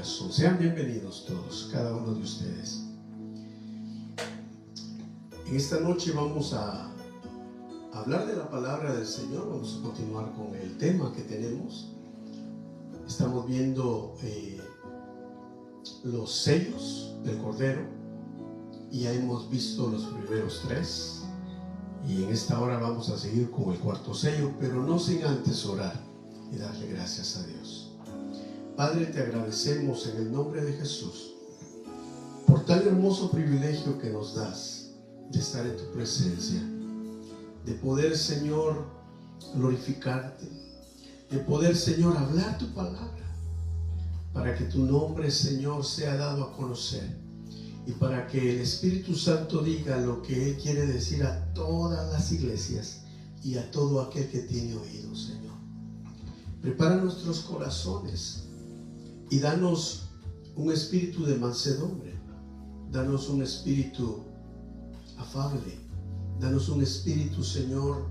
corazón. Sean bienvenidos todos, cada uno de ustedes. En esta noche vamos a hablar de la palabra del Señor. Vamos a continuar con el tema que tenemos. Estamos viendo los sellos del Cordero y ya hemos visto los primeros 3, y en esta hora vamos a seguir con el 4º sello, pero no sin antes orar y darle gracias a Dios. Padre, te agradecemos en el nombre de Jesús por tan hermoso privilegio que nos das de estar en tu presencia, de poder, Señor, glorificarte, de poder, Señor, hablar tu palabra, para que tu nombre, Señor, sea dado a conocer y para que el Espíritu Santo diga lo que Él quiere decir a todas las iglesias y a todo aquel que tiene oído, Señor. Prepara nuestros corazones y danos un espíritu de mansedumbre, danos un espíritu afable, danos un espíritu, Señor,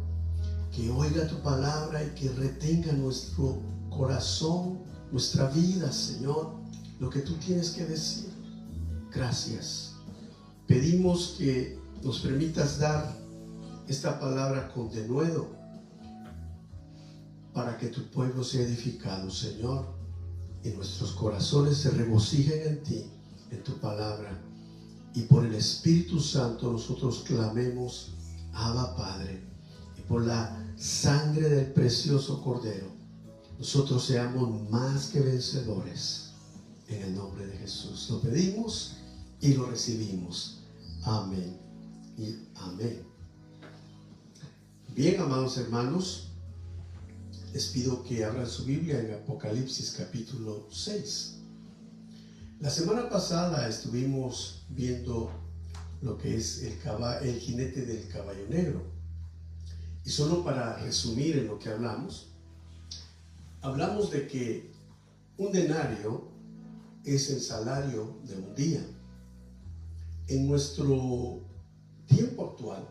que oiga tu palabra y que retenga nuestro corazón, nuestra vida, Señor, lo que tú tienes que decir. Gracias. Pedimos que nos permitas dar esta palabra con denuedo para que tu pueblo sea edificado, Señor, y nuestros corazones se regocijen en ti, en tu palabra, y por el Espíritu Santo nosotros clamemos: Abba, Padre, y por la sangre del precioso Cordero nosotros seamos más que vencedores, en el nombre de Jesús. Lo pedimos y lo recibimos. Amén y amén. Bien, amados hermanos, les pido que abran su Biblia en Apocalipsis capítulo 6. La semana pasada estuvimos viendo lo que es el jinete del caballo negro. Y solo para resumir en lo que hablamos de que un denario es el salario de un día. En nuestro tiempo actual,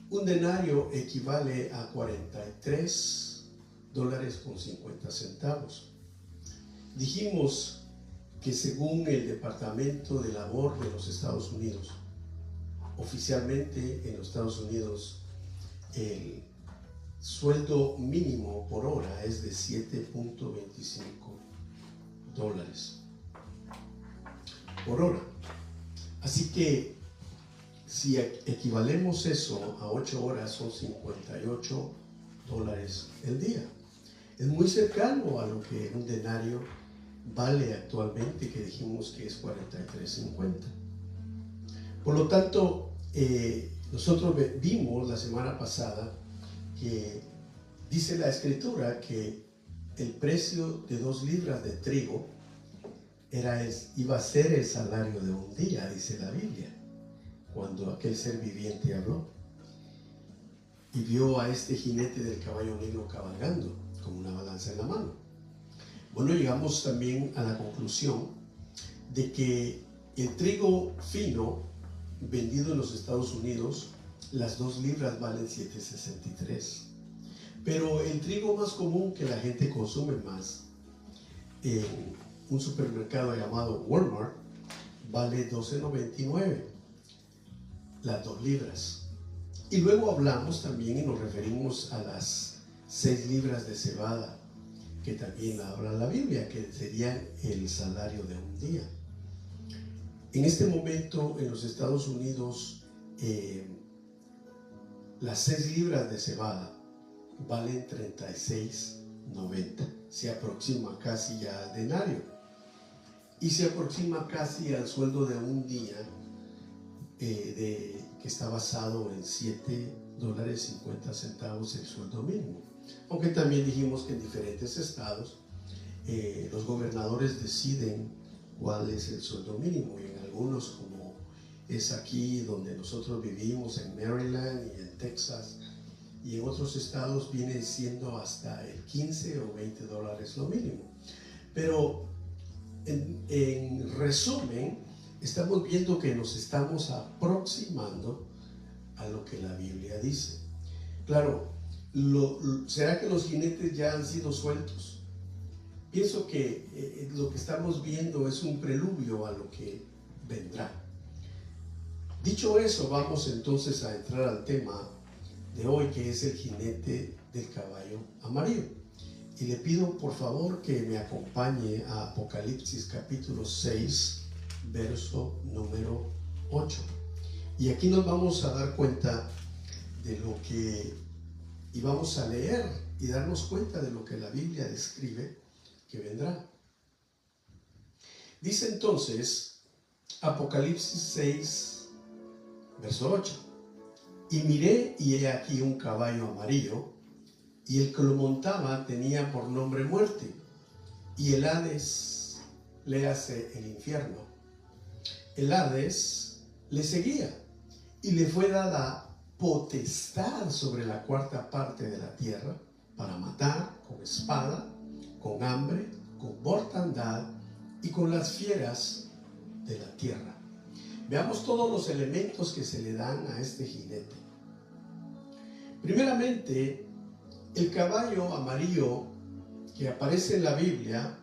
un denario equivale a $43.50. Dijimos que según el Departamento de Labor de los Estados Unidos, oficialmente en los Estados Unidos, el sueldo mínimo por hora es de $7.25 por hora. Así que si equivalemos eso a 8 horas, son $58 el día. Es muy cercano a lo que un denario vale actualmente, que dijimos que es $43.50. Por lo tanto, nosotros vimos la semana pasada que dice la Escritura que el precio de 2 libras de trigo iba a ser el salario de un día, dice la Biblia, cuando aquel ser viviente habló y vio a este jinete del caballo negro cabalgando con una balanza en la mano. Bueno, llegamos también a la conclusión de que el trigo fino vendido en los Estados Unidos, las 2 libras valen $7.63, pero el trigo más común que la gente consume más en un supermercado llamado Walmart vale $12.99 las 2 libras. Y luego hablamos también y nos referimos a las 6 libras de cebada, que también habla la Biblia, que serían el salario de un día. En este momento en los Estados Unidos, las 6 libras de cebada valen $36.90. Se aproxima casi ya al denario y se aproxima casi al sueldo de un día, que está basado en $7.50 el sueldo mínimo. Aunque también dijimos que en diferentes estados los gobernadores deciden cuál es el sueldo mínimo, y en algunos, como es aquí donde nosotros vivimos, en Maryland y en Texas, y en otros estados viene siendo hasta el $15 o $20 lo mínimo. Pero en resumen, estamos viendo que nos estamos aproximando a lo que la Biblia dice. Claro, ¿será que los jinetes ya han sido sueltos? pienso que lo que estamos viendo es un preludio a lo que vendrá. Dicho eso, vamos entonces a entrar al tema de hoy, que es el jinete del caballo amarillo. Y le pido por favor que me acompañe a Apocalipsis capítulo 6, verso número 8. Y aquí nos vamos a dar cuenta de lo que, y vamos a leer y darnos cuenta de lo que la Biblia describe que vendrá. Dice entonces Apocalipsis 6, verso 8: y miré, y he aquí un caballo amarillo, y el que lo montaba tenía por nombre Muerte, y el Hades, léase el infierno, el Hades le seguía, y le fue dada potestad sobre la cuarta parte de la tierra, para matar con espada, con hambre, con mortandad y con las fieras de la tierra. Veamos todos los elementos que se le dan a este jinete. Primeramente, el caballo amarillo que aparece en la Biblia,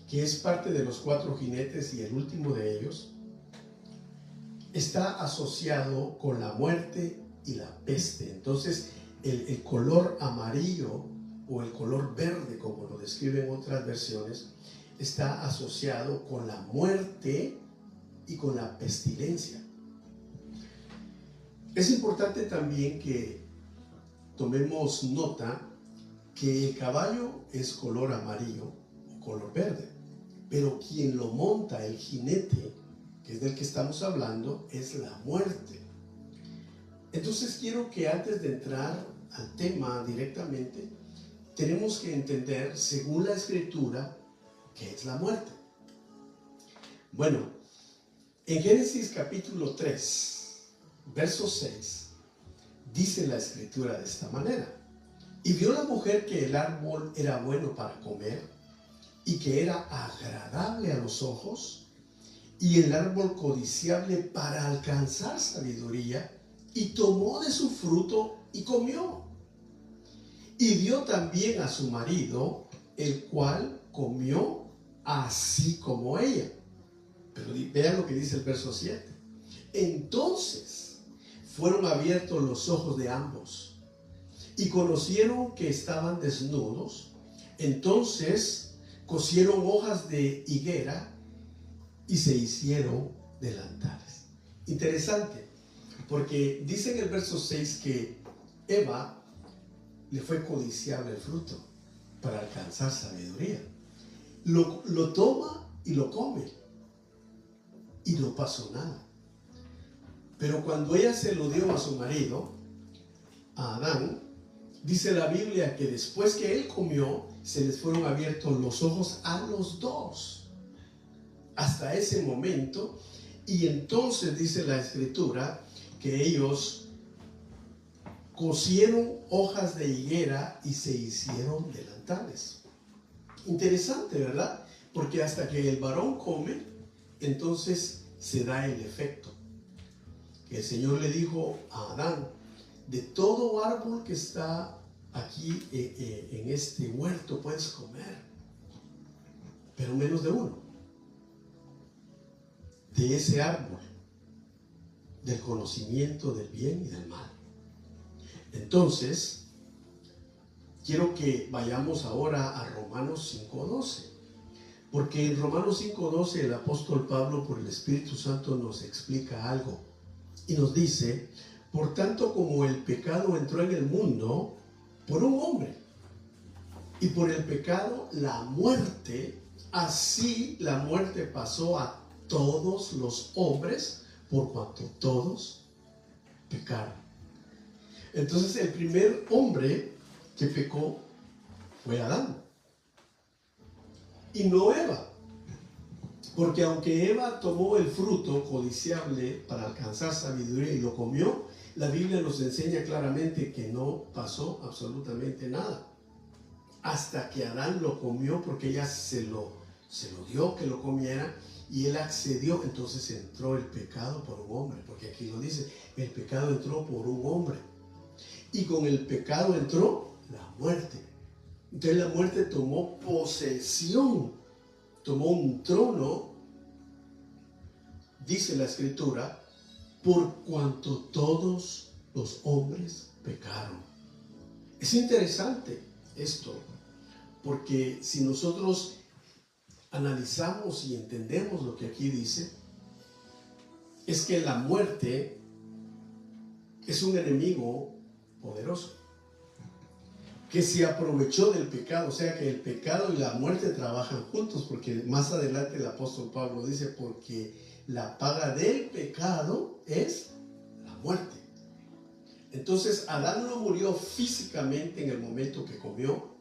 que es parte de los 4 jinetes y el último de ellos, está asociado con la muerte y la peste. Entonces, el color amarillo o el color verde, como lo describen otras versiones, está asociado con la muerte y con la pestilencia. Es importante también que tomemos nota que el caballo es color amarillo o color verde, pero quien lo monta, el jinete, que es del que estamos hablando, es la muerte. Entonces quiero que antes de entrar al tema directamente, tenemos que entender, según la Escritura, qué es la muerte. Bueno, en Génesis capítulo 3, verso 6, dice la Escritura de esta manera: y vio la mujer que el árbol era bueno para comer, y que era agradable a los ojos, y el árbol codiciable para alcanzar sabiduría, y tomó de su fruto y comió. Y dio también a su marido, el cual comió así como ella. Pero vean lo que dice el verso 7. Entonces fueron abiertos los ojos de ambos, y conocieron que estaban desnudos. Entonces cosieron hojas de higuera y se hicieron delantales. Interesante, porque dice en el verso 6 que Eva le fue codiciable el fruto para alcanzar sabiduría. Lo toma y lo come, y no pasó nada. Pero cuando ella se lo dio a su marido, a Adán, dice la Biblia que después que él comió, se les fueron abiertos los ojos a los dos, hasta ese momento. Y entonces dice la Escritura que ellos cosieron hojas de higuera y se hicieron delantales. Interesante, ¿verdad? Porque hasta que el varón come, entonces se da el efecto. El Señor le dijo a Adán: de todo árbol que está aquí en este huerto puedes comer, pero menos de uno, de ese árbol del conocimiento del bien y del mal. Entonces, quiero que vayamos ahora a Romanos 5:12, porque en Romanos 5:12 el apóstol Pablo, por el Espíritu Santo, nos explica algo y nos dice: por tanto, como el pecado entró en el mundo por un hombre, y por el pecado la muerte, así la muerte pasó a todos los hombres, por cuanto todos pecaron. Entonces el primer hombre que pecó fue Adán, y no Eva, porque aunque Eva tomó el fruto codiciable para alcanzar sabiduría y lo comió, la Biblia nos enseña claramente que no pasó absolutamente nada hasta que Adán lo comió, porque ella se lo dio que lo comiera, y él accedió. Entonces entró el pecado por un hombre, porque aquí lo dice: el pecado entró por un hombre, y con el pecado entró la muerte. Entonces la muerte tomó posesión, tomó un trono, dice la Escritura, por cuanto todos los hombres pecaron. Es interesante esto, porque si nosotros analizamos y entendemos lo que aquí dice, es que la muerte es un enemigo poderoso que se aprovechó del pecado. O sea que el pecado y la muerte trabajan juntos, porque más adelante el apóstol Pablo dice, porque la paga del pecado es la muerte. Entonces Adán no murió físicamente en el momento que comió,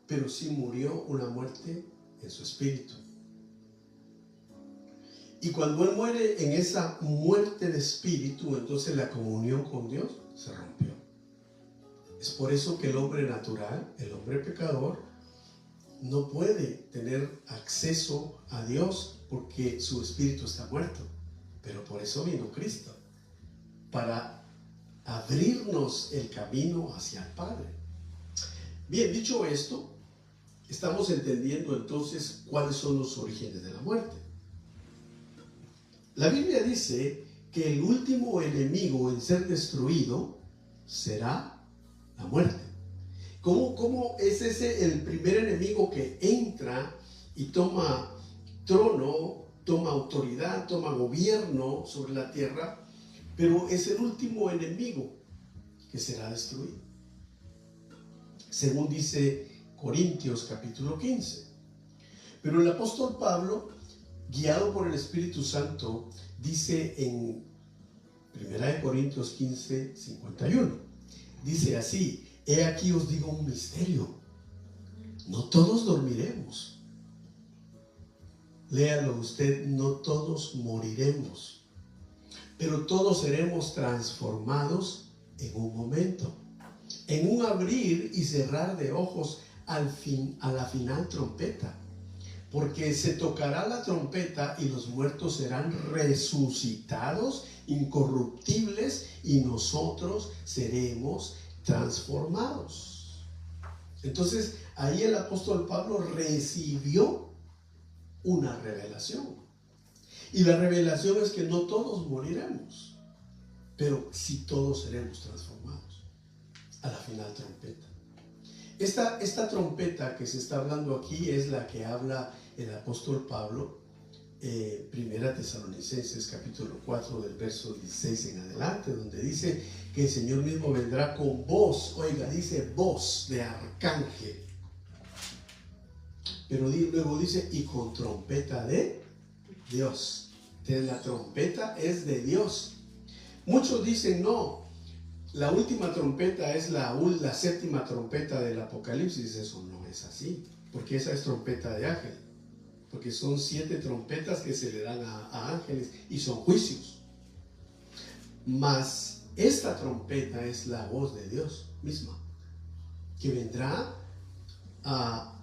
pero sí murió una muerte en su espíritu. Y cuando él muere en esa muerte de espíritu, entonces la comunión con Dios se rompió. Es por eso que el hombre natural, el hombre pecador, no puede tener acceso a Dios porque su espíritu está muerto. Pero por eso vino Cristo, para abrirnos el camino hacia el Padre. Bien, dicho esto, estamos entendiendo entonces cuáles son los orígenes de la muerte. La Biblia dice que el último enemigo en ser destruido será la muerte. ¿Cómo es ese el primer enemigo que entra y toma trono, toma autoridad, toma gobierno sobre la tierra? Pero es el último enemigo que será destruido, según dice Corintios capítulo 15. Pero el apóstol Pablo, guiado por el Espíritu Santo, dice en 1 Corintios 15, 51. Dice así: he aquí os digo un misterio, no todos dormiremos. Léalo usted, no todos moriremos, pero todos seremos transformados en un momento, en un abrir y cerrar de ojos, a la final trompeta. Porque se tocará la trompeta y los muertos serán resucitados, incorruptibles, y nosotros seremos transformados. Entonces, ahí el apóstol Pablo recibió una revelación. Y la revelación es que no todos moriremos, pero sí todos seremos transformados a la final trompeta. Esta trompeta que se está hablando aquí es la que habla el apóstol Pablo, Primera Tesalonicenses capítulo 4 del verso 16 en adelante, donde dice que el Señor mismo vendrá con voz, oiga, dice voz de arcángel, pero luego dice y con trompeta de Dios. Entonces la trompeta es de Dios. Muchos dicen no, la última trompeta es la séptima trompeta del Apocalipsis. Eso no es así, porque esa es trompeta de ángel, porque son 7 trompetas que se le dan a ángeles y son juicios. Mas esta trompeta es la voz de Dios misma, que vendrá a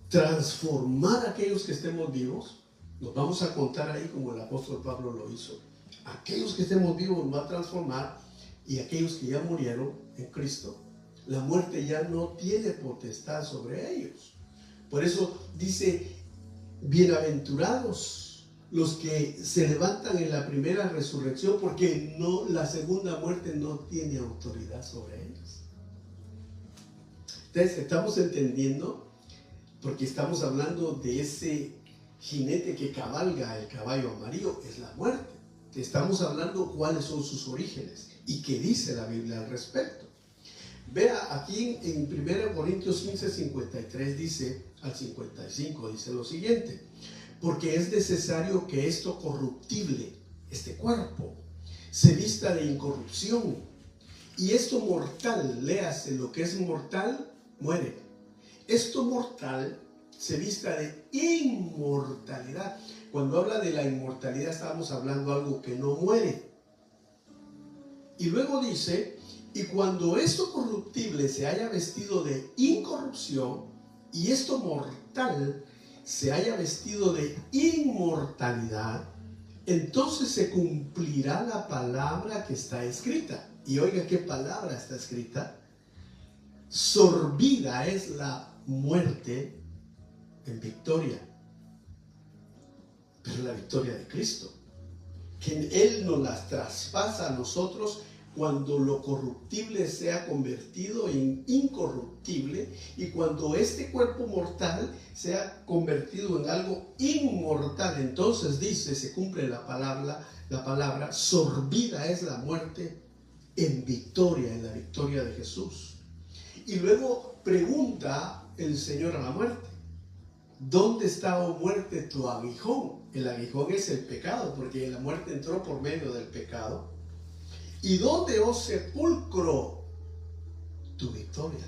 transformar a aquellos que estemos vivos. Nos vamos a contar ahí como el apóstol Pablo lo hizo. Aquellos que estemos vivos nos va a transformar, y aquellos que ya murieron en Cristo, la muerte ya no tiene potestad sobre ellos. Por eso dice: bienaventurados los que se levantan en la primera resurrección, porque no, la segunda muerte no tiene autoridad sobre ellos. Entonces estamos entendiendo, porque estamos hablando de ese jinete que cabalga el caballo amarillo, es la muerte. Estamos hablando cuáles son sus orígenes y qué dice la Biblia al respecto. Vea aquí en 1 Corintios 15, 53 dice al 55, dice lo siguiente: porque es necesario que esto corruptible, este cuerpo, se vista de incorrupción, y esto mortal, léase, lo que es mortal, muere. Esto mortal se vista de inmortalidad. Cuando habla de la inmortalidad, estamos hablando de algo que no muere. Y luego dice: y cuando esto corruptible se haya vestido de incorrupción, y esto mortal se haya vestido de inmortalidad, entonces se cumplirá la palabra que está escrita. Y oiga qué palabra está escrita: sorbida es la muerte en victoria, pero la victoria de Cristo, que Él nos las traspasa a nosotros cuando lo corruptible sea convertido en incorruptible y cuando este cuerpo mortal sea convertido en algo inmortal. Entonces dice, se cumple la palabra, sorbida es la muerte en victoria, en la victoria de Jesús. Y luego pregunta el Señor a la muerte: ¿dónde está, oh muerte, tu aguijón? El aguijón es el pecado, porque la muerte entró por medio del pecado. ¿Y dónde, oh sepulcro, tu victoria?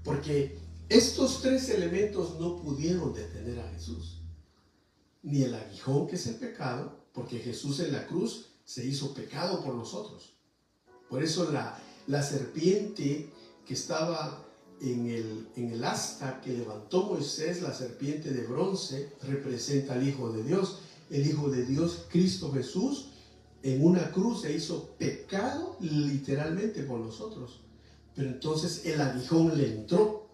Porque estos tres elementos no pudieron detener a Jesús. Ni el aguijón, que es el pecado, porque Jesús en la cruz se hizo pecado por nosotros. Por eso la serpiente que estaba en el asta que levantó Moisés, la serpiente de bronce, representa al Hijo de Dios. El Hijo de Dios, Cristo Jesús, en una cruz se hizo pecado literalmente por nosotros. Pero entonces el aguijón le entró.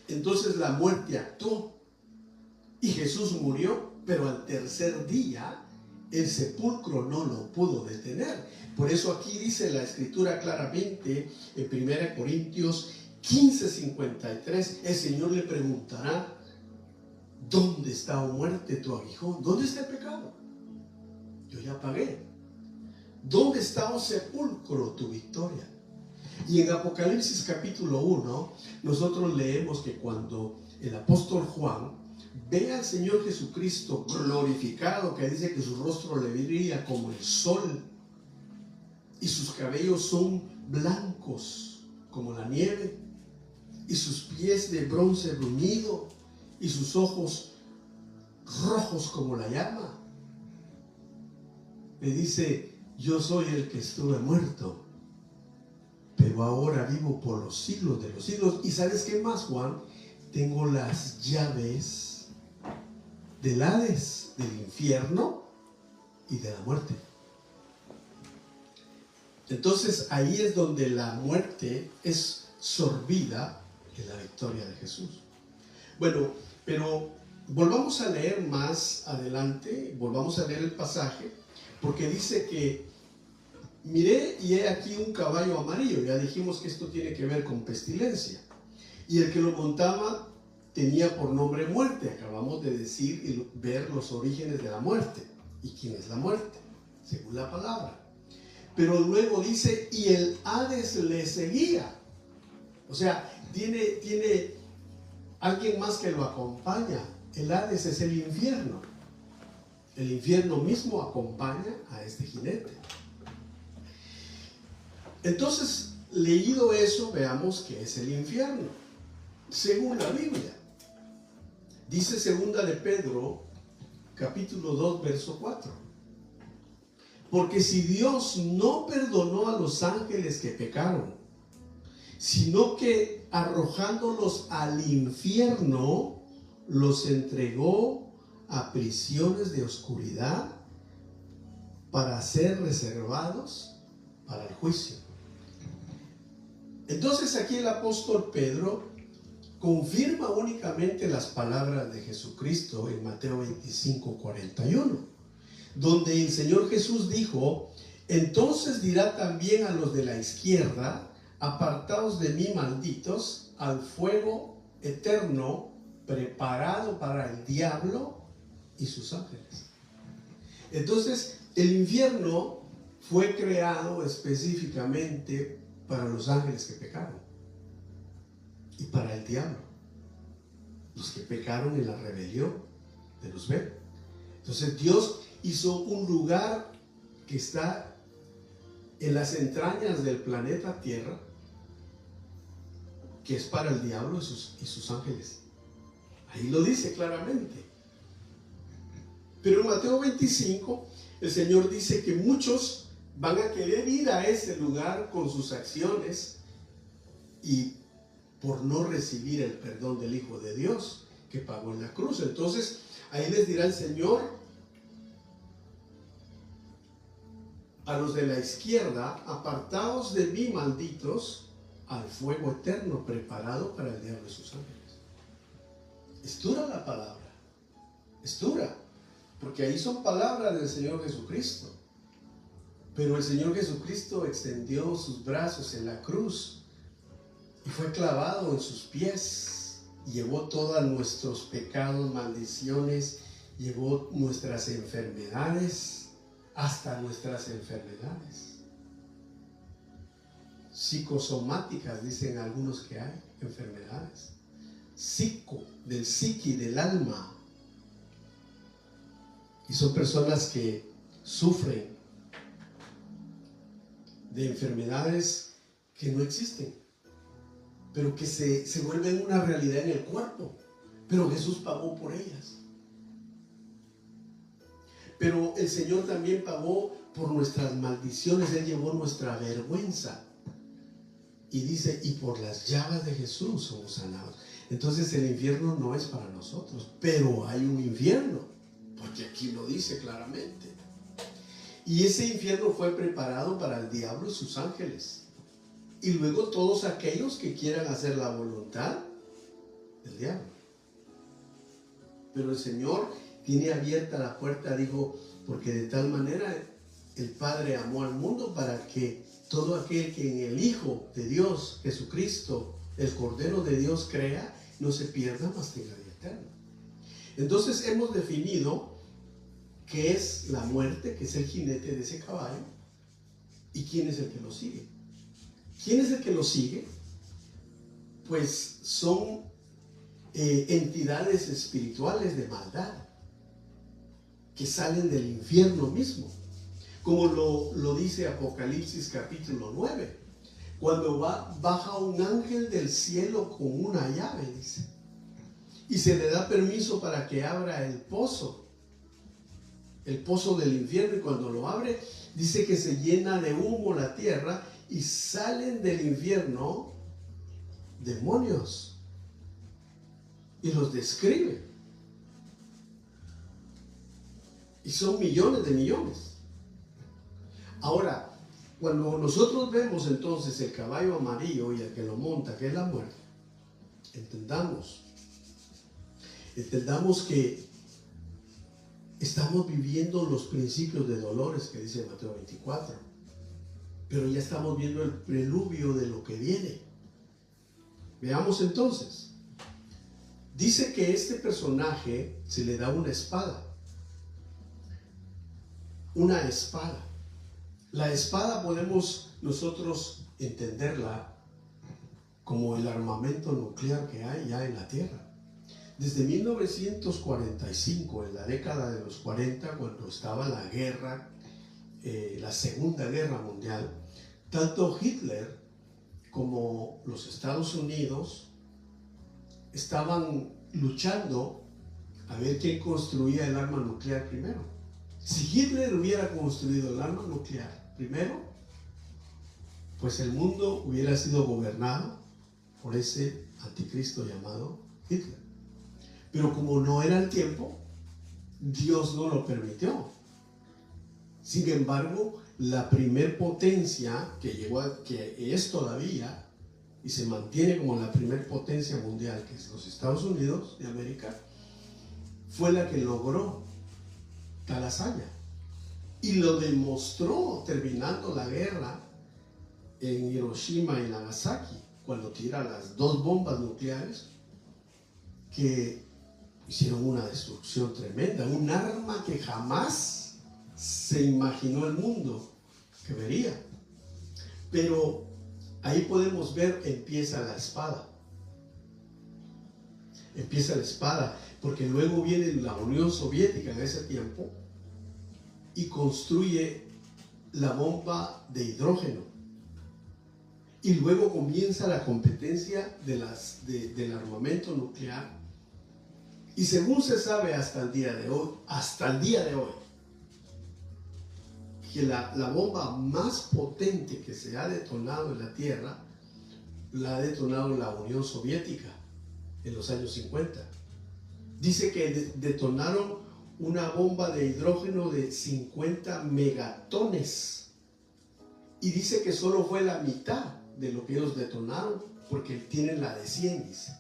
Entonces la muerte actuó y Jesús murió, pero al tercer día el sepulcro no lo pudo detener. Por eso aquí dice la Escritura claramente en 1 Corintios 15:53, el Señor le preguntará: ¿dónde está, oh muerte, tu aguijón? ¿Dónde está el pecado? Yo ya pagué. ¿Dónde está, oh sepulcro, tu victoria? Y en Apocalipsis capítulo 1, nosotros leemos que cuando el apóstol Juan ve al Señor Jesucristo glorificado, que dice que su rostro le brilla como el sol y sus cabellos son blancos como la nieve y sus pies de bronce bruñido y sus ojos rojos como la llama, le dice: yo soy el que estuve muerto, pero ahora vivo por los siglos de los siglos. ¿Y sabes qué más, Juan? Tengo las llaves del Hades, del infierno y de la muerte. Entonces ahí es donde la muerte es sorbida en la victoria de Jesús. Bueno, pero volvamos a leer más adelante, volvamos a leer el pasaje, porque dice que miré y he aquí un caballo amarillo. Ya dijimos que esto tiene que ver con pestilencia. Y el que lo montaba tenía por nombre muerte. Acabamos de decir y ver los orígenes de la muerte. ¿Y quién es la muerte? Según la palabra. Pero luego dice: y el Hades le seguía. O sea, tiene alguien más que lo acompaña. El Hades es el infierno. El infierno mismo acompaña a este jinete. Entonces, leído eso, veamos qué es el infierno. Según la Biblia, dice segunda de Pedro, capítulo 2, verso 4. Porque si Dios no perdonó a los ángeles que pecaron, sino que arrojándolos al infierno, los entregó a prisiones de oscuridad para ser reservados para el juicio. Entonces aquí el apóstol Pedro confirma únicamente las palabras de Jesucristo en Mateo 25:41, donde el Señor Jesús dijo: entonces dirá también a los de la izquierda: apartaos de mí, malditos, al fuego eterno preparado para el diablo y sus ángeles. Entonces el infierno fue creado específicamente para los ángeles que pecaron y para el diablo, los que pecaron en la rebelión de Luzbel. Entonces Dios hizo un lugar que está en las entrañas del planeta Tierra, que es para el diablo y sus ángeles. Ahí lo dice claramente. Pero en Mateo 25 el Señor dice que muchos van a querer ir a ese lugar con sus acciones y por no recibir el perdón del Hijo de Dios que pagó en la cruz. Entonces ahí les dirá el Señor a los de la izquierda: apartaos de mí, malditos, al fuego eterno preparado para el diablo y sus ángeles. Es dura la palabra, es dura, porque ahí son palabras del Señor Jesucristo. Pero el Señor Jesucristo extendió sus brazos en la cruz y fue clavado en sus pies. Llevó todos nuestros pecados, maldiciones, llevó nuestras enfermedades, hasta nuestras enfermedades psicosomáticas, dicen algunos que hay enfermedades. Psico, del psiqui, del alma. Y son personas que sufren de enfermedades que no existen, pero que se vuelven una realidad en el cuerpo. Pero Jesús pagó por ellas. Pero el Señor también pagó por nuestras maldiciones. Él llevó nuestra vergüenza. Y dice, y por las llagas de Jesús somos sanados. Entonces el infierno no es para nosotros, pero hay un infierno, porque aquí lo dice claramente. Y ese infierno fue preparado para el diablo y sus ángeles. Y luego todos aquellos que quieran hacer la voluntad del diablo. Pero el Señor tiene abierta la puerta, dijo, porque de tal manera el Padre amó al mundo para que todo aquel que en el Hijo de Dios, Jesucristo, el Cordero de Dios, crea, no se pierda, mas tenga vida eterna. Entonces hemos definido qué es la muerte, que es el jinete de ese caballo, y quién es el que lo sigue. ¿Quién es el que lo sigue? Pues son entidades espirituales de maldad que salen del infierno mismo, como lo dice Apocalipsis capítulo 9, cuando baja un ángel del cielo con una llave, dice, y se le da permiso para que abra el pozo del infierno, y cuando lo abre, dice que se llena de humo la tierra y salen del infierno demonios, y los describe, y son millones de millones. Ahora, cuando nosotros vemos entonces el caballo amarillo y el que lo monta, que es la muerte, entendamos que estamos viviendo los principios de dolores que dice Mateo 24, pero ya estamos viendo el preludio de lo que viene. Veamos entonces. Dice que este personaje se le da una espada. Una espada. La espada podemos nosotros entenderla como el armamento nuclear que hay ya en la Tierra. Desde 1945, en la década de los 40, cuando estaba la guerra, la Segunda Guerra Mundial, tanto Hitler como los Estados Unidos estaban luchando a ver quién construía el arma nuclear primero. Si Hitler hubiera construido el arma nuclear primero, pues el mundo hubiera sido gobernado por ese anticristo llamado Hitler. Pero como no era el tiempo, Dios no lo permitió. Sin embargo, la primer potencia que es todavía y se mantiene como la primer potencia mundial, que es los Estados Unidos de América, fue la que logró tal hazaña, y lo demostró terminando la guerra en Hiroshima y Nagasaki, cuando tira las dos bombas nucleares que hicieron una destrucción tremenda, un arma que jamás se imaginó el mundo que vería. Pero ahí podemos ver, empieza la espada, porque luego viene la Unión Soviética en ese tiempo y construye la bomba de hidrógeno, y luego comienza la competencia del armamento nuclear, y según se sabe hasta el día de hoy, que la bomba más potente que se ha detonado en la Tierra la ha detonado la Unión Soviética en los años 50. Dice que detonaron una bomba de hidrógeno de 50 megatones, y dice que solo fue la mitad de lo que ellos detonaron, porque tienen la de 100, dice.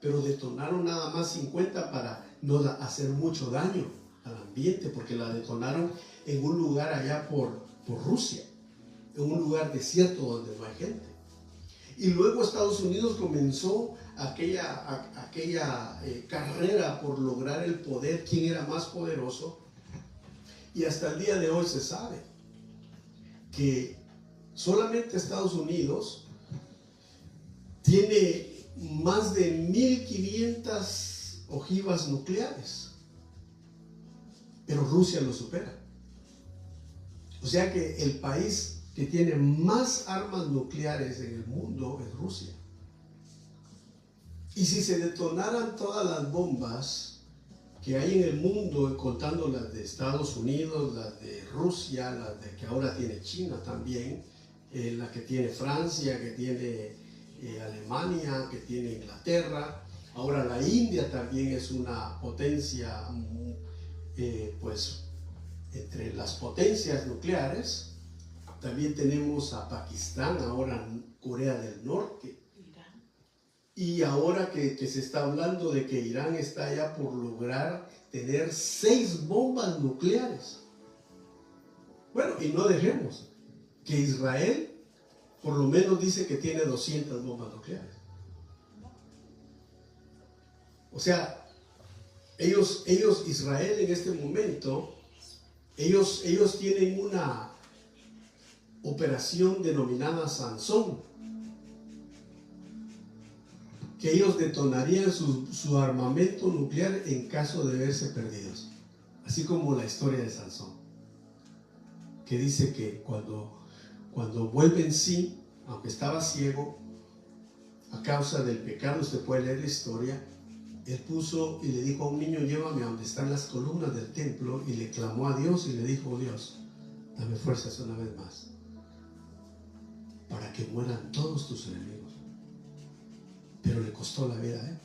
Pero detonaron nada más 50 para no hacer mucho daño al ambiente, porque la detonaron en un lugar allá por Rusia, en un lugar desierto donde no hay gente. Y luego Estados Unidos comenzó aquella carrera por lograr el poder, quién era más poderoso, y hasta el día de hoy se sabe que solamente Estados Unidos tiene más de 1500 ojivas nucleares, pero Rusia lo supera. O sea que el país que tiene más armas nucleares en el mundo es Rusia. Y si se detonaran todas las bombas que hay en el mundo, contando las de Estados Unidos, las de Rusia, las de que ahora tiene China también, la que tiene Francia, que tiene Alemania, que tiene Inglaterra, ahora la India también es una potencia, pues entre las potencias nucleares. También tenemos a Pakistán, ahora Corea del Norte. Y ahora que se está hablando de que Irán está ya por lograr tener 6 bombas nucleares. Bueno, y no dejemos que Israel por lo menos dice que tiene 200 bombas nucleares. O sea, ellos Israel en este momento, ellos tienen una operación denominada Sansón, que ellos detonarían su armamento nuclear en caso de verse perdidos, así como la historia de Sansón, que dice que cuando vuelve en sí, aunque estaba ciego a causa del pecado, usted puede leer la historia, él puso y le dijo a un niño: llévame a donde están las columnas del templo, y le clamó a Dios y le dijo: oh Dios, dame fuerzas una vez más para que mueran todos tus enemigos. Pero le costó la vida a él.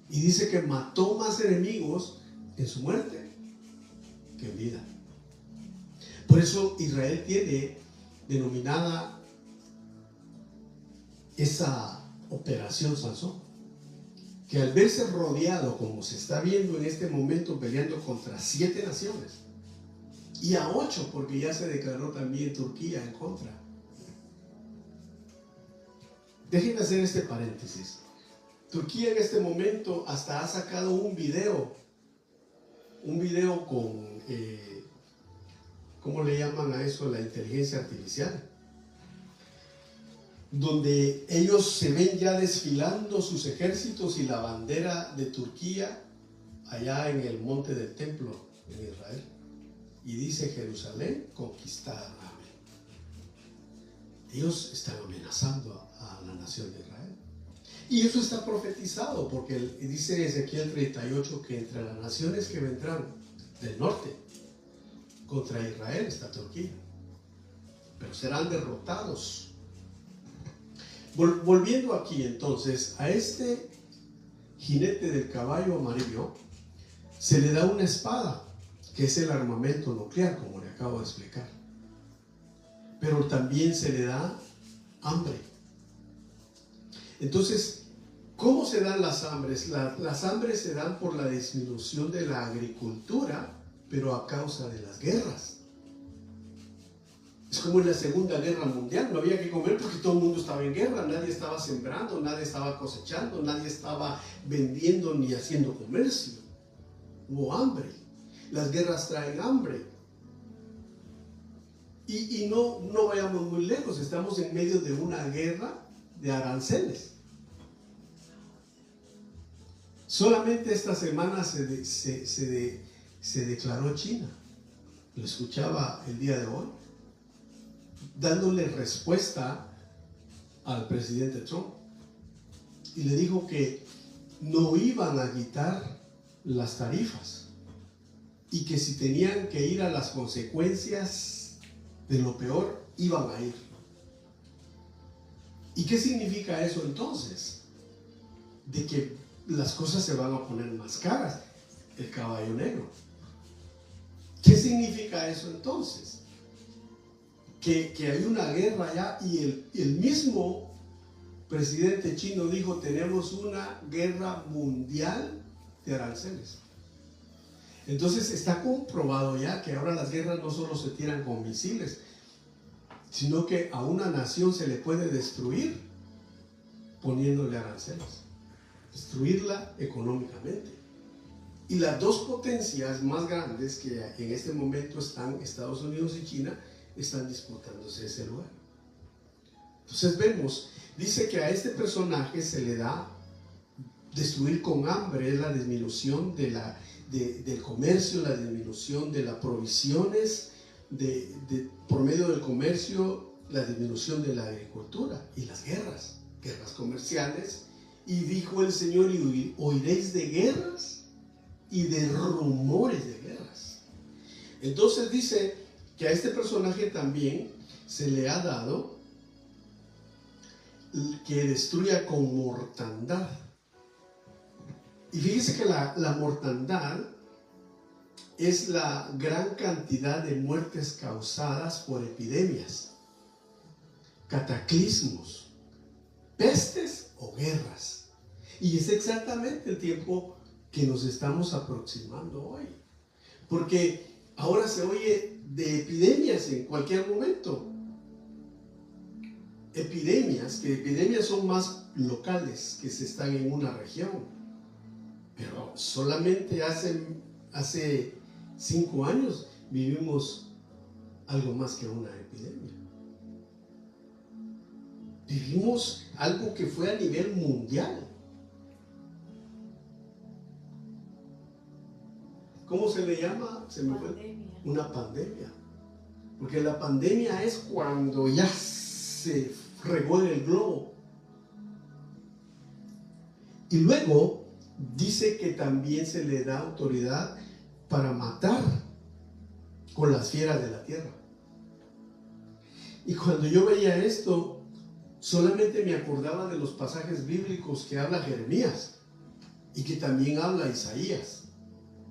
Y dice que mató más enemigos en su muerte que en vida. Por eso Israel tiene denominada esa operación Sansón, que al verse rodeado, como se está viendo en este momento, peleando contra 7 naciones, y a 8, porque ya se declaró también Turquía en contra. Déjenme hacer este paréntesis. Turquía en este momento hasta ha sacado un video con, ¿cómo le llaman a eso? La inteligencia artificial, donde ellos se ven ya desfilando sus ejércitos y la bandera de Turquía allá en el monte del templo en Israel, y dice: Jerusalén conquistada. Ellos están amenazando a la nación de Israel. Y eso está profetizado, porque dice Ezequiel 38 que entre las naciones que vendrán del norte contra Israel está Turquía, pero serán derrotados. Volviendo aquí entonces a este jinete del caballo amarillo, se le da una espada, que es el armamento nuclear, como le acabo de explicar. Pero también se le da hambre. Entonces, ¿cómo se dan las hambres? Las hambres se dan por la disminución de la agricultura, pero a causa de las guerras. Es como en la Segunda Guerra Mundial, no había que comer porque todo el mundo estaba en guerra, nadie estaba sembrando, nadie estaba cosechando, nadie estaba vendiendo ni haciendo comercio. Hubo hambre. Las guerras traen hambre. Y no vayamos muy lejos, estamos en medio de una guerra de aranceles. Solamente esta semana se declaró China, lo escuchaba el día de hoy, dándole respuesta al presidente Trump, y le dijo que no iban a quitar las tarifas y que si tenían que ir a las consecuencias de lo peor, iban a ir. ¿Y qué significa eso entonces? De que las cosas se van a poner más caras. El caballo negro. ¿Qué significa eso entonces? que hay una guerra allá, y el mismo presidente chino dijo: tenemos una guerra mundial de aranceles. Entonces está comprobado ya que ahora las guerras no solo se tiran con misiles, sino que a una nación se le puede destruir poniéndole aranceles, destruirla económicamente. Y las dos potencias más grandes que en este momento están, Estados Unidos y China, están disputándose ese lugar. Entonces vemos, dice que a este personaje se le da destruir con hambre, es la disminución del comercio, la disminución de las provisiones, por medio del comercio, la disminución de la agricultura y las guerras comerciales. Y dijo el Señor: y oiréis de guerras y de rumores de guerras. Entonces dice que a este personaje también se le ha dado que destruya con mortandad. Y fíjese que la mortandad es la gran cantidad de muertes causadas por epidemias, cataclismos, pestes o guerras. Y es exactamente el tiempo que nos estamos aproximando hoy, porque ahora se oye de epidemias en cualquier momento. Epidemias son más locales, que se están en una región. Pero solamente hace 5 años vivimos algo más que una epidemia. Vivimos algo que fue a nivel mundial. ¿Cómo se le llama? Se me fue. Una pandemia. Porque la pandemia es cuando ya se regó el globo. Y luego dice que también se le da autoridad para matar con las fieras de la tierra. Y cuando yo veía esto, solamente me acordaba de los pasajes bíblicos que habla Jeremías y que también habla Isaías.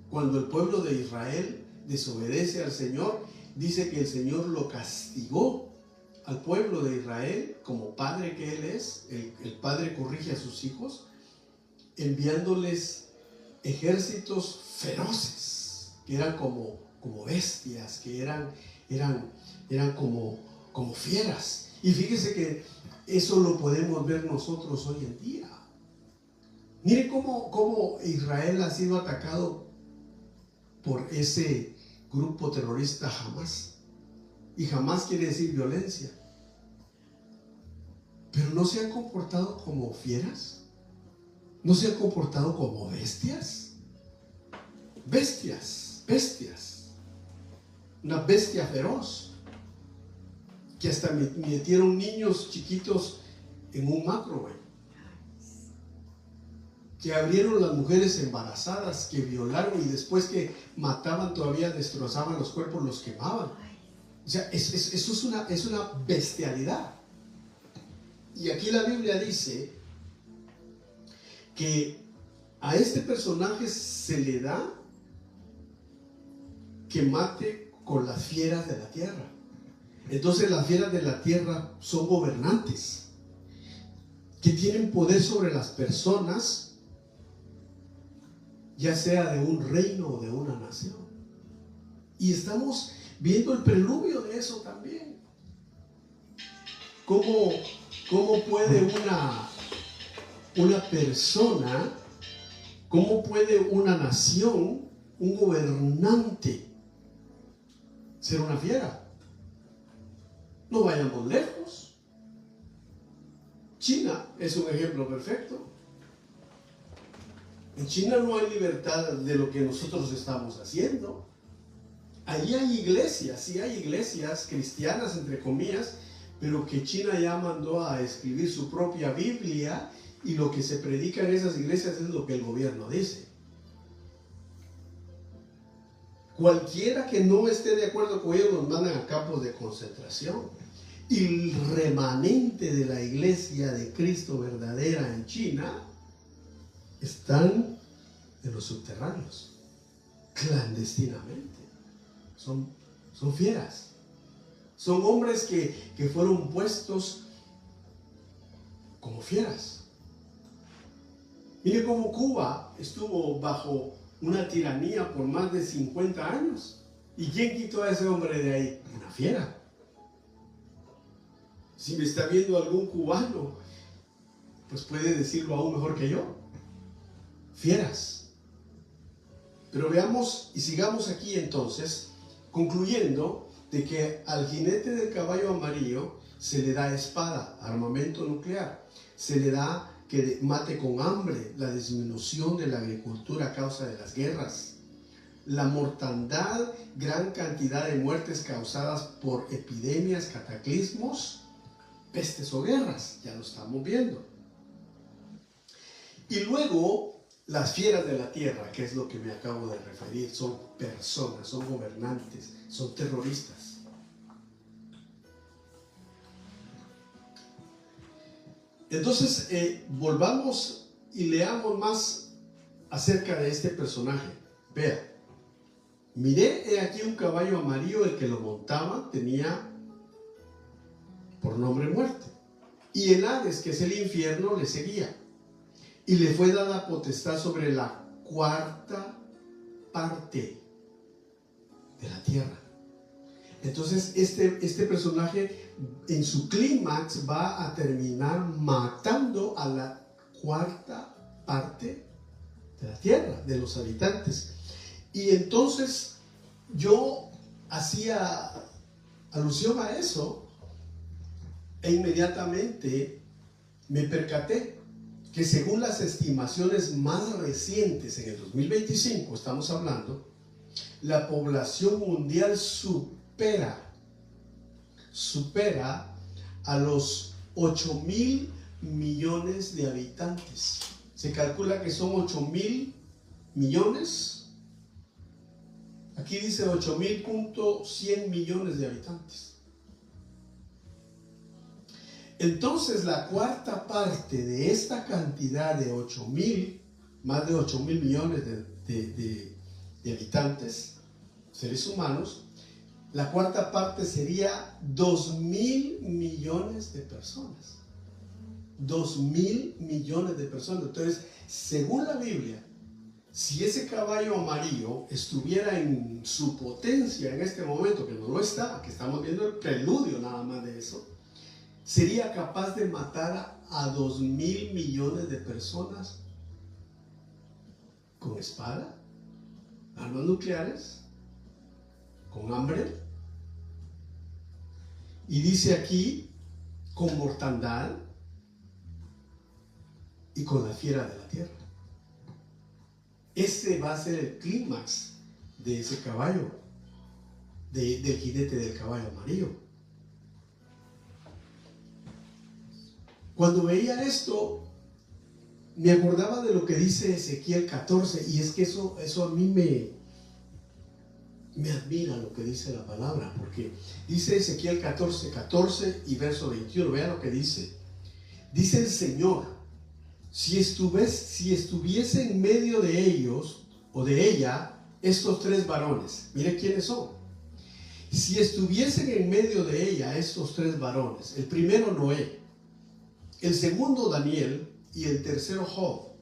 Cuando el pueblo de Israel desobedece al Señor, dice que el Señor lo castigó al pueblo de Israel como padre que Él es. El padre corrige a sus hijos, enviándoles ejércitos feroces, que eran como bestias, que eran como fieras. Y fíjese que eso lo podemos ver nosotros hoy en día. Mire cómo Israel ha sido atacado por ese grupo terrorista Hamas. Y Hamas quiere decir violencia. Pero no se han comportado como fieras. ¿No se han comportado como bestias? Bestias. Una bestia feroz. Que hasta metieron niños chiquitos en un microwave. Que abrieron las mujeres embarazadas, que violaron, y después que mataban todavía destrozaban los cuerpos, los quemaban. O sea, eso es una bestialidad. Y aquí la Biblia dice que a este personaje se le da que mate con las fieras de la tierra. Entonces las fieras de la tierra son gobernantes que tienen poder sobre las personas, ya sea de un reino o de una nación. Y estamos viendo el preludio de eso también. ¿Cómo puede una persona, cómo puede una nación, un gobernante, ser una fiera? No vayamos lejos. China es un ejemplo perfecto. En China no hay libertad de lo que nosotros estamos haciendo. Allí hay iglesias, sí hay iglesias cristianas, entre comillas, pero que China ya mandó a escribir su propia Biblia, y lo que se predica en esas iglesias es lo que el gobierno dice. Cualquiera que no esté de acuerdo con ellos los mandan a campos de concentración. Y el remanente de la iglesia de Cristo verdadera en China están en los subterráneos, clandestinamente. Son fieras, Son hombres que fueron puestos como fieras. Mire cómo Cuba estuvo bajo una tiranía por más de 50 años. ¿Y quién quitó a ese hombre de ahí? Una fiera. Si me está viendo algún cubano, pues puede decirlo aún mejor que yo. Fieras. Pero veamos y sigamos aquí entonces, concluyendo de que al jinete del caballo amarillo se le da espada, armamento nuclear, se le da que mate con hambre, la disminución de la agricultura a causa de las guerras, la mortandad, gran cantidad de muertes causadas por epidemias, cataclismos, pestes o guerras, ya lo estamos viendo. Y luego las fieras de la tierra, que es lo que me acabo de referir, son personas, son gobernantes, son terroristas. Entonces, volvamos y leamos más acerca de este personaje. Vea, miré aquí un caballo amarillo, el que lo montaba tenía por nombre muerte. Y el Hades, que es el infierno, le seguía. Y le fue dada potestad sobre la cuarta parte de la tierra. Entonces este personaje en su clímax va a terminar matando a la cuarta parte de la tierra, de los habitantes. Y entonces yo hacía alusión a eso e inmediatamente me percaté que según las estimaciones más recientes, en el 2025 estamos hablando, la población mundial supera a los 8.000 millones de habitantes. Se calcula que son 8.000 millones. Aquí dice 8.100 millones de habitantes. Entonces la cuarta parte de esta cantidad de 8.000, más de 8.000 millones de habitantes, seres humanos, la cuarta parte sería 2.000 millones de personas. 2.000 millones de personas. Entonces, según la Biblia, si ese caballo amarillo estuviera en su potencia en este momento, que no lo está, que estamos viendo el preludio nada más de eso, sería capaz de matar a 2.000 millones de personas con espada, armas nucleares, con hambre, y dice aquí, con mortandad y con la fiera de la tierra. Ese va a ser el clímax de ese caballo, del jinete del caballo amarillo. Cuando veía esto, me acordaba de lo que dice Ezequiel 14, y es que eso a mí me admira lo que dice la palabra, porque dice Ezequiel 14 y verso 21, vea lo que dice. Dice el Señor, si estuviese en medio de ellos o de ella estos tres varones, mire quiénes son. Si estuviesen en medio de ella estos tres varones, el primero Noé, el segundo Daniel y el tercero Job,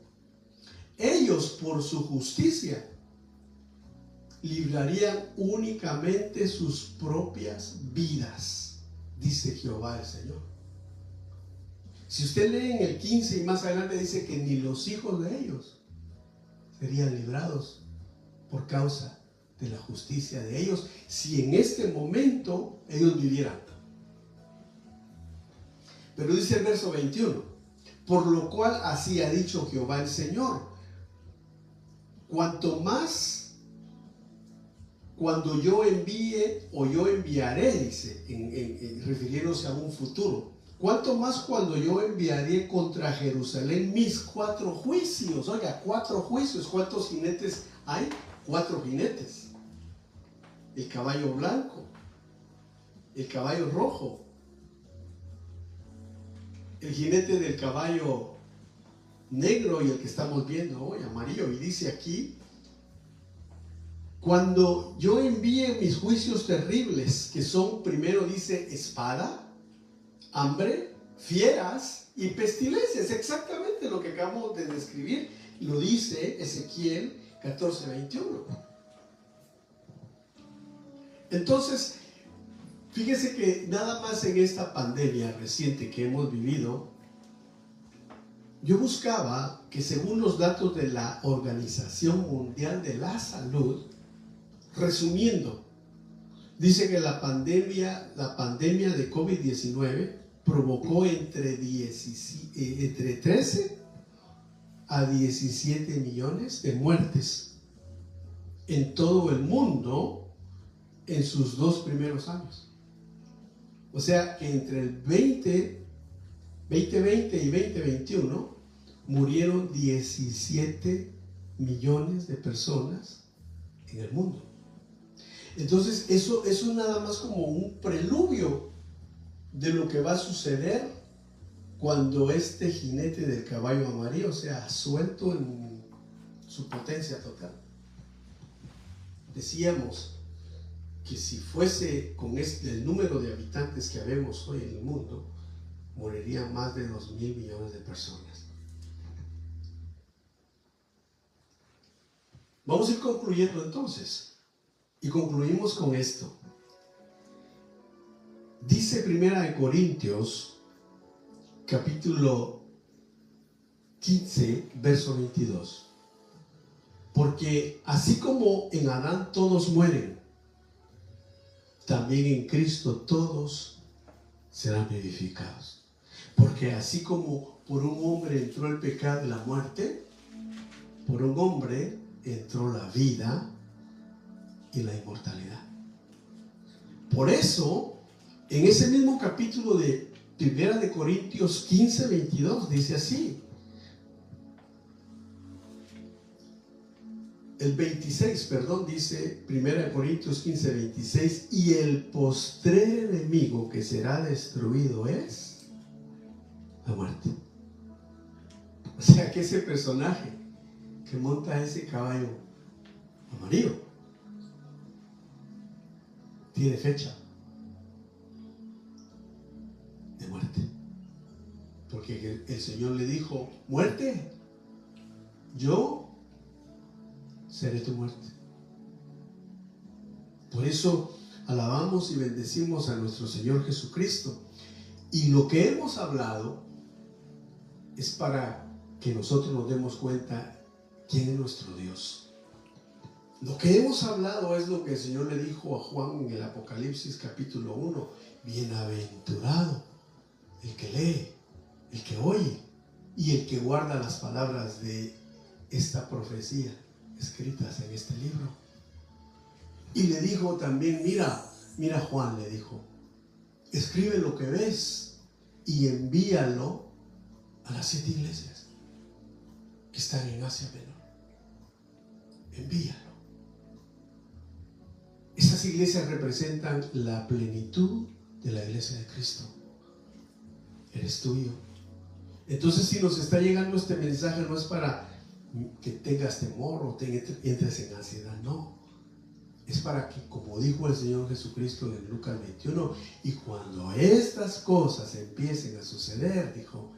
ellos por su justicia librarían únicamente sus propias vidas, dice Jehová el Señor. Si usted lee en el 15 y más adelante dice que ni los hijos de ellos serían librados por causa de la justicia de ellos, si en este momento ellos vivieran. Pero dice el verso 21, por lo cual así ha dicho Jehová el Señor, cuanto más cuando yo envíe o yo enviaré, dice, refiriéndose a un futuro, cuanto más cuando yo enviaré contra Jerusalén mis 4 juicios. Oiga, 4 juicios. ¿Cuántos jinetes hay? 4 jinetes. El caballo blanco, el caballo rojo, el jinete del caballo negro y el que estamos viendo hoy, amarillo. Y dice aquí cuando yo envíe mis juicios terribles, que son, primero dice, espada, hambre, fieras y pestilencias, exactamente lo que acabamos de describir, lo dice Ezequiel 14:21. Entonces, fíjese que nada más en esta pandemia reciente que hemos vivido, yo buscaba que según los datos de la Organización Mundial de la Salud, resumiendo, dice que la pandemia de COVID-19 provocó entre 13 a 17 millones de muertes en todo el mundo en sus 2 primeros años. O sea que entre el 2020 y 2021 murieron 17 millones de personas en el mundo. Entonces eso nada más como un preludio de lo que va a suceder cuando este jinete del caballo amarillo sea suelto en su potencia total. Decíamos que si fuese con el número de habitantes que habemos hoy en el mundo, morirían más de 2.000 millones de personas. Vamos a ir concluyendo entonces. Y concluimos con esto. Dice 1 Corintios, capítulo 15, verso 22. Porque así como en Adán todos mueren, también en Cristo todos serán vivificados. Porque así como por un hombre entró el pecado y la muerte, por un hombre entró la vida y la inmortalidad. Por eso, en ese mismo capítulo de 1 Corintios 15, 22, dice así. El 26, perdón, dice 1 Corintios 15, 26, y el postrer enemigo que será destruido es la muerte. O sea que ese personaje que monta ese caballo amarillo tiene fecha de muerte, porque el Señor le dijo: muerte, yo seré tu muerte. Por eso alabamos y bendecimos a nuestro Señor Jesucristo, y lo que hemos hablado es para que nosotros nos demos cuenta quién es nuestro Dios. Lo que hemos hablado es lo que el Señor le dijo a Juan en el Apocalipsis capítulo 1. Bienaventurado el que lee, el que oye y el que guarda las palabras de esta profecía escritas en este libro. Y le dijo también, mira Juan, le dijo, escribe lo que ves y envíalo a las 7 iglesias que están en Asia Menor. Envíalo. Esas iglesias representan la plenitud de la iglesia de Cristo. Eres tuyo. Entonces, si nos está llegando este mensaje, no es para que tengas temor o entres en ansiedad, no. Es para que, como dijo el Señor Jesucristo en Lucas 21, y cuando estas cosas empiecen a suceder, dijo,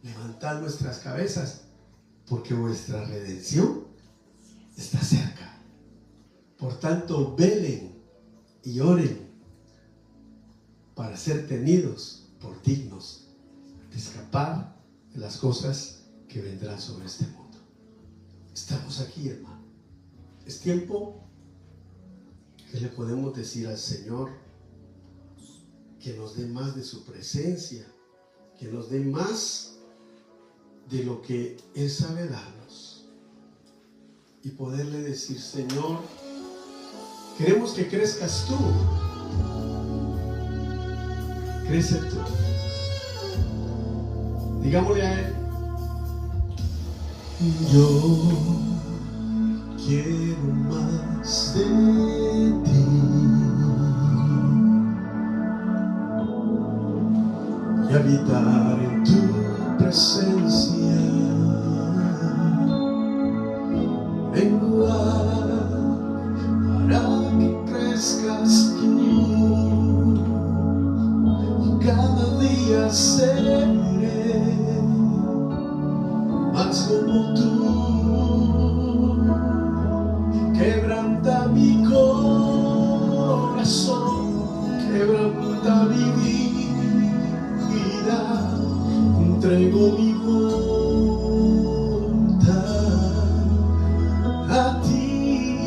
levantad vuestras cabezas, porque vuestra redención está cerca. Por tanto, velen y oren para ser tenidos por dignos de escapar de las cosas que vendrán sobre este mundo. Estamos aquí, hermano. Es tiempo que le podemos decir al Señor que nos dé más de su presencia, que nos dé más de lo que Él sabe darnos, y poderle decir: Señor, queremos que crezcas tú, crece tú. Digámosle a Él: yo quiero más de ti, y habitar en tu presencia. Menguar Quebranta mi corazón, quebranta mi vida, entrego mi voluntad a ti.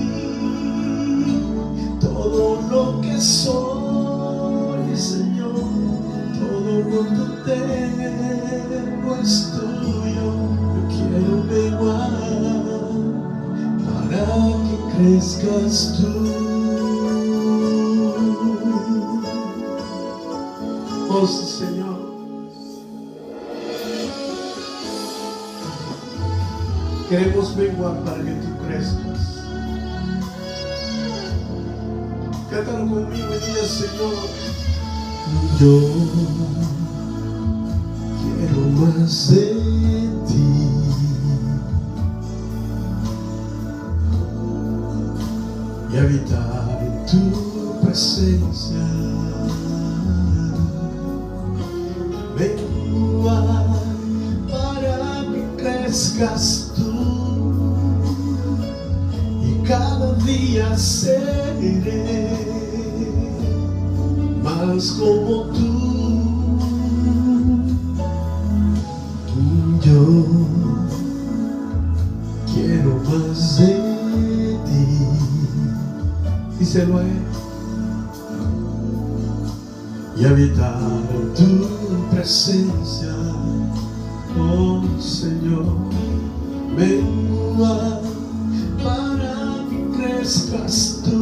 Todo lo que soy, Señor, todo lo que tengo es tuyo. Yo quiero menguar para que crezcas tú. Oh Señor, queremos menguar para que tú crezcas. Cántalo conmigo y diga: Señor, yo quiero más de ti. Y habitar en tu presencia. Menguar para que crezcas tú, y cada día seré más como tú. Yo quiero más de ti. Díselo a él. Y habitar en tu presencia, oh Señor. Menguar para que crezcas tú,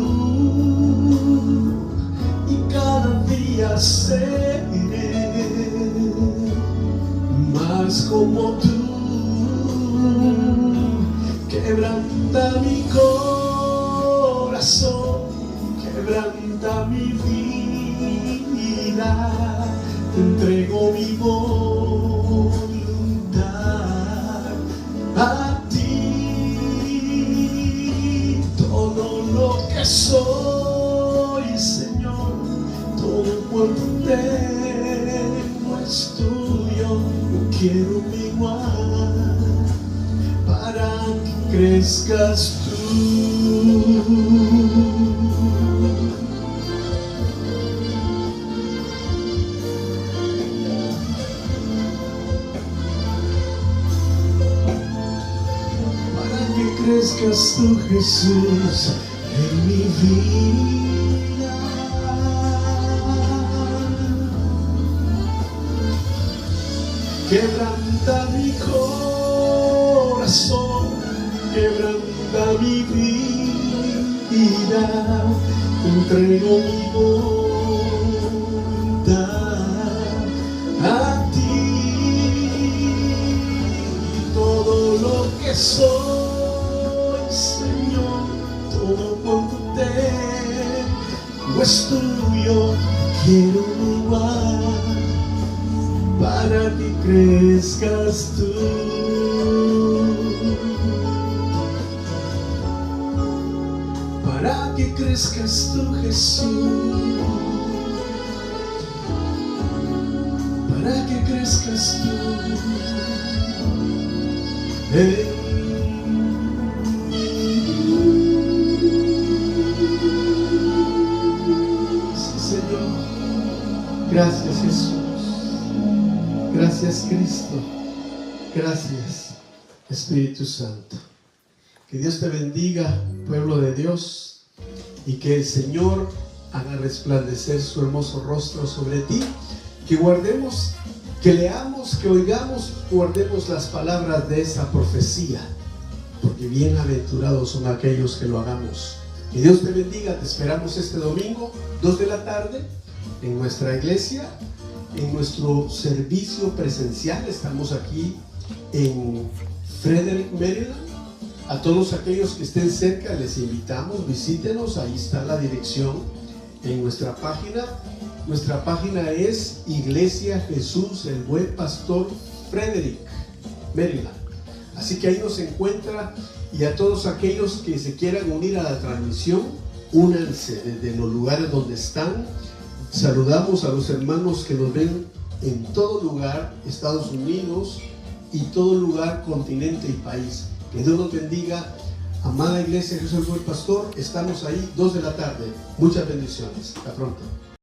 y cada día seré más como tú. Quebranta mi corazón, quebranta mi vida, te entrego mi voluntad a ti. Todo lo que soy, Señor, todo cuanto tengo es tuyo. Yo quiero menguar para que crezcas tú. Para que crezcas tú, Jesús, en mi vida. Quebranta mi corazón, quebranta mi vida, entrego mi voluntad a ti. Todo lo que soy, Señor, todo cuanto tengo es tuyo. Quiero menguar para que crezcas tú. Para que crezcas tú, Jesús. Para que crezcas tú. Sí, Señor. Gracias, Jesús. Gracias, Cristo. Gracias, Espíritu Santo. Que Dios te bendiga, pueblo de Dios, y que el Señor haga resplandecer su hermoso rostro sobre ti. Que guardemos, que leamos, que oigamos, guardemos las palabras de esa profecía, porque bienaventurados son aquellos que lo hagamos. Que Dios te bendiga. Te esperamos este domingo, 2 de la tarde, en nuestra iglesia, en nuestro servicio presencial. Estamos aquí en Frederick, Maryland. A todos aquellos que estén cerca les invitamos, visítenos. Ahí está la dirección en nuestra página. Nuestra página es Iglesia Jesús el Buen Pastor, Frederick, Maryland. Así que ahí nos encuentra. Y a todos aquellos que se quieran unir a la transmisión, únanse desde los lugares donde están. Saludamos a los hermanos que nos ven en todo lugar, Estados Unidos y todo lugar, continente y país. Que Dios nos bendiga Amada iglesia, yo soy el buen pastor. Estamos ahí 2 de la tarde. Muchas bendiciones. Hasta pronto.